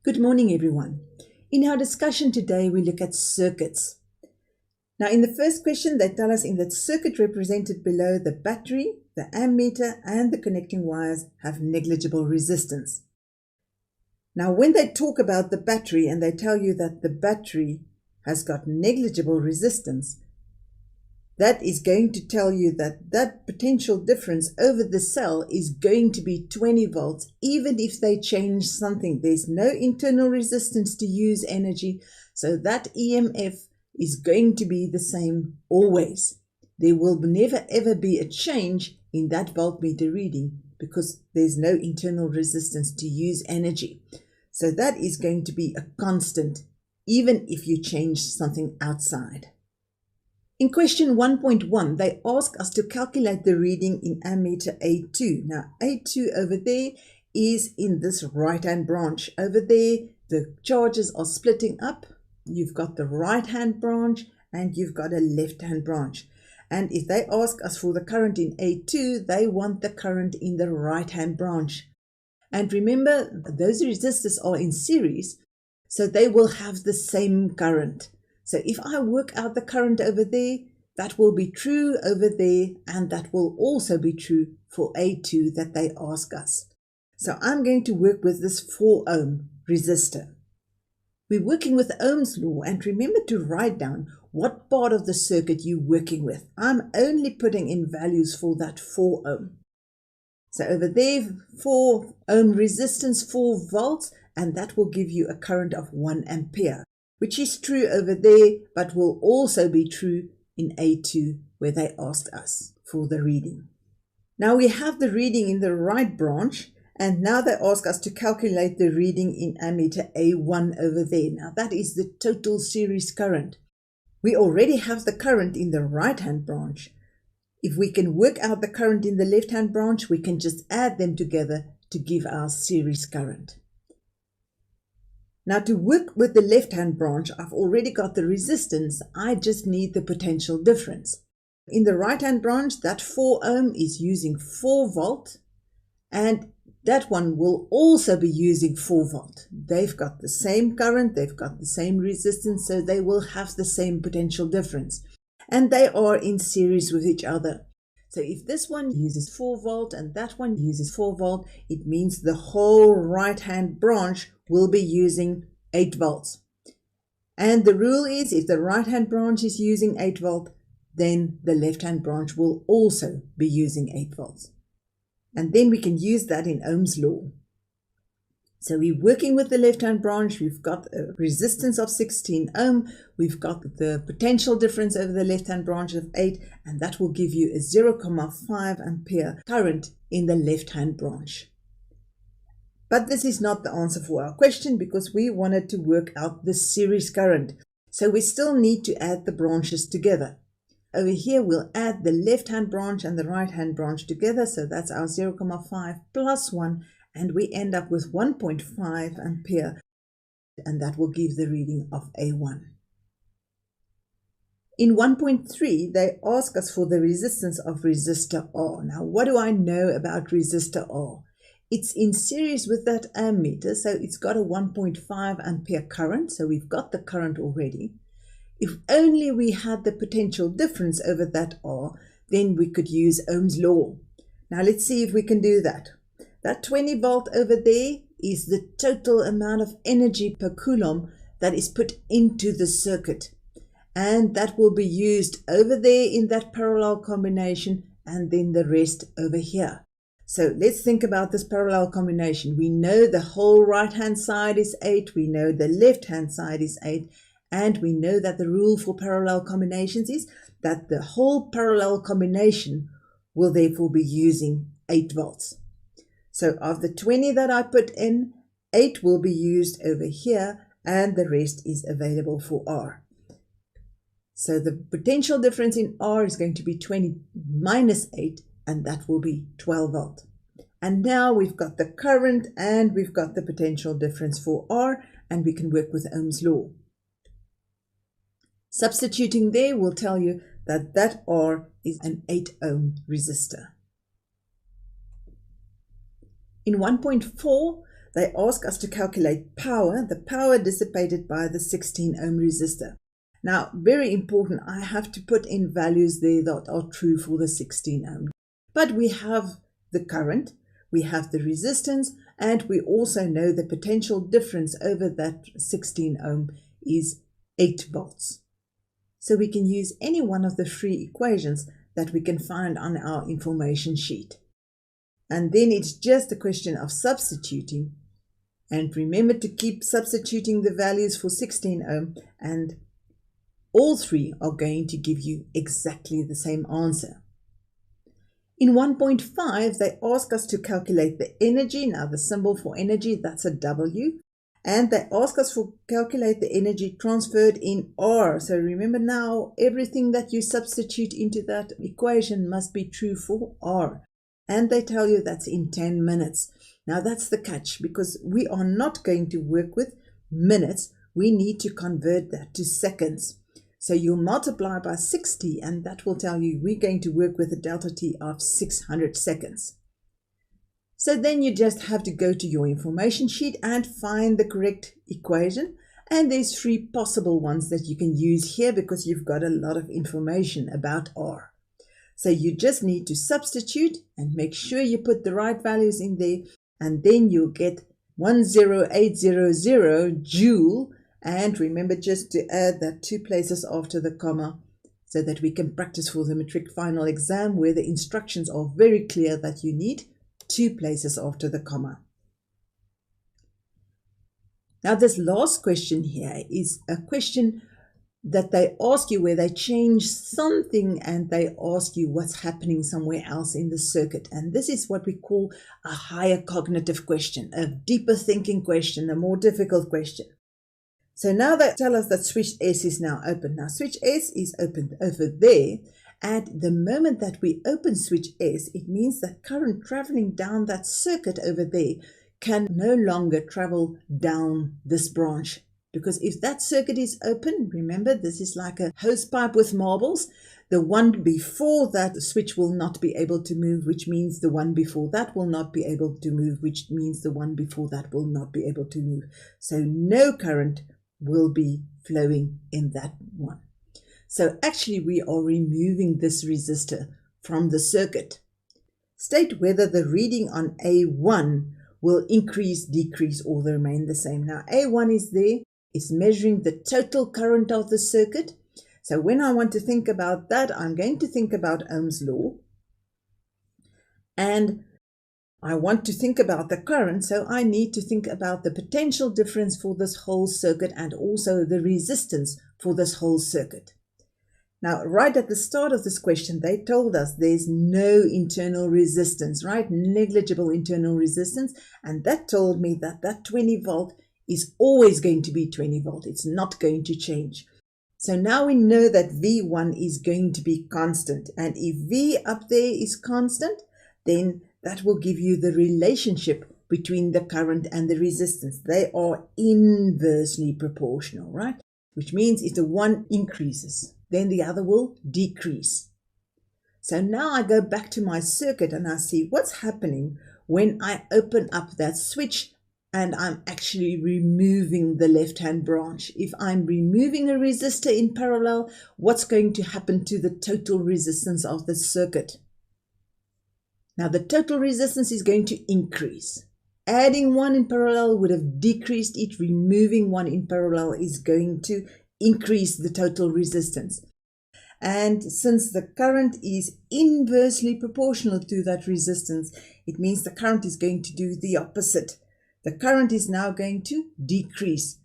Good morning, everyone. In our discussion today, we look at circuits. Now, in the first question, they tell us in the circuit represented below, the battery, the ammeter, and the connecting wires have negligible resistance. Now, when they talk about the battery and they tell you that the battery has got negligible resistance, that is going to tell you that that potential difference over the cell is going to be 20 volts, even if they change something. There's no internal resistance to use energy, so that EMF is going to be the same always. There will never ever be a change in that voltmeter reading because there's no internal resistance to use energy. So that is going to be a constant, even if you change something outside. In question 1.1, they ask us to calculate the reading in ammeter A2. Now, A2 over there is in this right-hand branch. Over there, the charges are splitting up. You've got the right-hand branch and you've got a left-hand branch. And if they ask us for the current in A2, they want the current in the right-hand branch. And remember, those resistors are in series, so they will have the same current. So if I work out the current over there, that will be true over there, and that will also be true for A2 that they ask us. So I'm going to work with this 4 ohm resistor. We're working with Ohm's law, and remember to write down what part of the circuit you're working with. I'm only putting in values for that 4 ohm. So over there, 4 ohm resistance, 4 volts, and that will give you a current of 1 ampere. Which is true over there, but will also be true in A2, where they asked us for the reading. Now we have the reading in the right branch, and now they ask us to calculate the reading in ammeter A1 over there. Now that is the total series current. We already have the current in the right-hand branch. If we can work out the current in the left-hand branch, we can just add them together to give our series current. Now to work with the left-hand branch, I've already got the resistance. I just need the potential difference. In the right-hand branch, that 4 ohm is using 4 volt, and that one will also be using 4 volt. They've got the same current, they've got the same resistance, so they will have the same potential difference. And they are in series with each other. So if this one uses 4 volt and that one uses 4 volt, it means the whole right-hand branch will be using 8 volts. And the rule is, if the right-hand branch is using 8 volt, then the left-hand branch will also be using 8 volts. And then we can use that in Ohm's law. So we're working with the left-hand branch. We've got a resistance of 16 ohm. We've got the potential difference over the left-hand branch of 8, and that will give you a 0.5 ampere current in the left-hand branch. But this is not the answer for our question, because we wanted to work out the series current. So we still need to add the branches together. Over here, we'll add the left-hand branch and the right-hand branch together. So that's our 0.5 plus 1. And we end up with 1.5 ampere, and that will give the reading of A1. In 1.3, they ask us for the resistance of resistor R. Now, what do I know about resistor R? It's in series with that ammeter, so it's got a 1.5 ampere current, so we've got the current already. If only we had the potential difference over that R, then we could use Ohm's law. Now, let's see if we can do that. That 20 volt over there is the total amount of energy per coulomb that is put into the circuit. And that will be used over there in that parallel combination, and then the rest over here. So let's think about this parallel combination. We know the whole right-hand side is 8. We know the left-hand side is 8. And we know that the rule for parallel combinations is that the whole parallel combination will therefore be using 8 volts. So of the 20 that I put in, 8 will be used over here, and the rest is available for R. So the potential difference in R is going to be 20 minus 8, and that will be 12 volt. And now we've got the current and we've got the potential difference for R, and we can work with Ohm's law. Substituting there will tell you that that R is an 8 ohm resistor. In 1.4, they ask us to calculate power, the power dissipated by the 16 ohm resistor. Now, very important, I have to put in values there that are true for the 16 ohm. But we have the current, we have the resistance, and we also know the potential difference over that 16 ohm is 8 volts. So we can use any one of the three equations that we can find on our information sheet. And then it's just a question of substituting. And remember to keep substituting the values for 16 ohm, and all three are going to give you exactly the same answer. In 1.5, they ask us to calculate the energy. Now the symbol for energy, that's a W. And they ask us to calculate the energy transferred in R. So remember now, everything that you substitute into that equation must be true for R. And they tell you that's in 10 minutes. Now that's the catch, because we are not going to work with minutes. We need to convert that to seconds. So you'll multiply by 60, and that will tell you we're going to work with a delta T of 600 seconds. So then you just have to go to your information sheet and find the correct equation. And there's three possible ones that you can use here because you've got a lot of information about R. So you just need to substitute and make sure you put the right values in there, and then you'll get 10800 joule. And remember just to add that 2 places after the comma so that we can practice for the matric final exam, where the instructions are very clear that you need 2 places after the comma. Now this last question here is a question that they ask you where they change something and they ask you what's happening somewhere else in the circuit. And this is what we call a higher cognitive question, a deeper thinking question, a more difficult question. So now they tell us that switch S is now open. Now switch S is opened over there. At the moment that we open switch S, it means that current traveling down that circuit over there can no longer travel down this branch. Because if that circuit is open, remember this is like a hose pipe with marbles, the one before that switch will not be able to move, which means the one before that will not be able to move, which means the one before that will not be able to move. So no current will be flowing in that one. So actually we are removing this resistor from the circuit. State whether the reading on A1 will increase, decrease, or remain the same. Now A1 is there, it's measuring the total current of the circuit. So when I want to think about that, I'm going to think about Ohm's law. And I want to think about the current, so I need to think about the potential difference for this whole circuit and also the resistance for this whole circuit. Now, right at the start of this question, they told us there's no internal resistance, right? Negligible internal resistance. And that told me that that 20 volt is always going to be 20 volt. It's not going to change. So now we know that V1 is going to be constant. And if V up there is constant, then that will give you the relationship between the current and the resistance. They are inversely proportional, right? Which means if the one increases, then the other will decrease. So now I go back to my circuit and I see what's happening when I open up that switch and I'm actually removing the left-hand branch. If I'm removing a resistor in parallel, what's going to happen to the total resistance of the circuit? Now the total resistance is going to increase. Adding one in parallel would have decreased it. Removing one in parallel is going to increase the total resistance. And since the current is inversely proportional to that resistance, it means the current is going to do the opposite. The current is now going to decrease